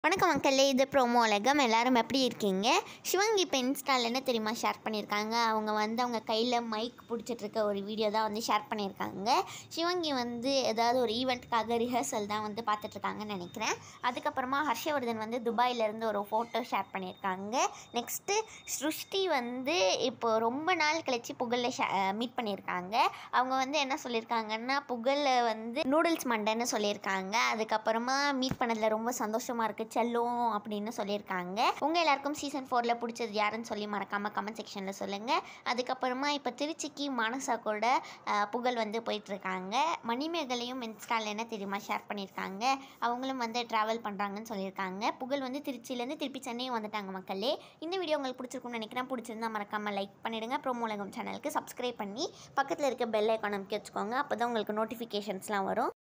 வணக்கம் மக்களே, இது ப்ரோமோ உலகம். எல்லாரும் எப்படி இருக்கீங்க? சிவங்கி இப்போ இன்ஸ்டாவில் என்ன தெரியுமா ஷேர் பண்ணியிருக்காங்க? அவங்க அவங்க கையில் மைக் பிடிச்சிட்ருக்க ஒரு வீடியோ தான் ஷேர் பண்ணியிருக்காங்க. சிவங்கி ஏதாவது ஒரு ஈவெண்ட்டுக்காக ரிஹர்சல் தான் பார்த்துட்ருக்காங்கன்னு நினைக்கிறேன். அதுக்கப்புறமா ஹர்ஷவர்தன் துபாயிலேருந்து ஒரு ஃபோட்டோ ஷேர் பண்ணியிருக்காங்க. நெக்ஸ்ட்டு ஸ்ருஷ்டி இப்போது ரொம்ப நாள் கழித்து புகழில் மீட் பண்ணியிருக்காங்க. அவங்க என்ன சொல்லியிருக்காங்கன்னா, புகழில் நூடுல்ஸ் மண்டைன்னு சொல்லியிருக்காங்க. அதுக்கப்புறமா மீட் பண்ணதில் ரொம்ப சந்தோஷமாக இருக்குது செல்லும் அப்படின்னு சொல்லியிருக்காங்க. உங்கள் எல்லாருக்கும் சீசன் 4ல் பிடிச்சது யாருன்னு சொல்லி மறக்காமல் கமெண்ட் செக்ஷனில் சொல்லுங்கள். அதுக்கப்புறமா இப்போ திருச்சிக்கு மானசா கூட புகழ் போயிட்டுருக்காங்க. மணிமேகலையும் இன்ஸ்டாவில் என்ன தெரியுமா ஷேர் பண்ணியிருக்காங்க? அவங்களும் ட்ராவல் பண்ணுறாங்கன்னு சொல்லியிருக்காங்க. புகழ் திருச்சியிலேருந்து திருப்பி சென்னை வந்துட்டாங்க. மக்களே, இந்த வீடியோ உங்களுக்கு பிடிச்சிருக்கும்னு நினைக்கிறேன். பிடிச்சிருந்தா மறக்காமல் லைக் பண்ணிவிடுங்க. ப்ரோமோ உலகம் சேனலுக்கு சப்ஸ்கிரைப் பண்ணி பக்கத்தில் இருக்க பெல் ஐக்கான் அமைக்க வச்சுக்கோங்க. அப்போ தான் உங்களுக்கு நோட்டிஃபிகேஷன்ஸ்லாம் வரும்.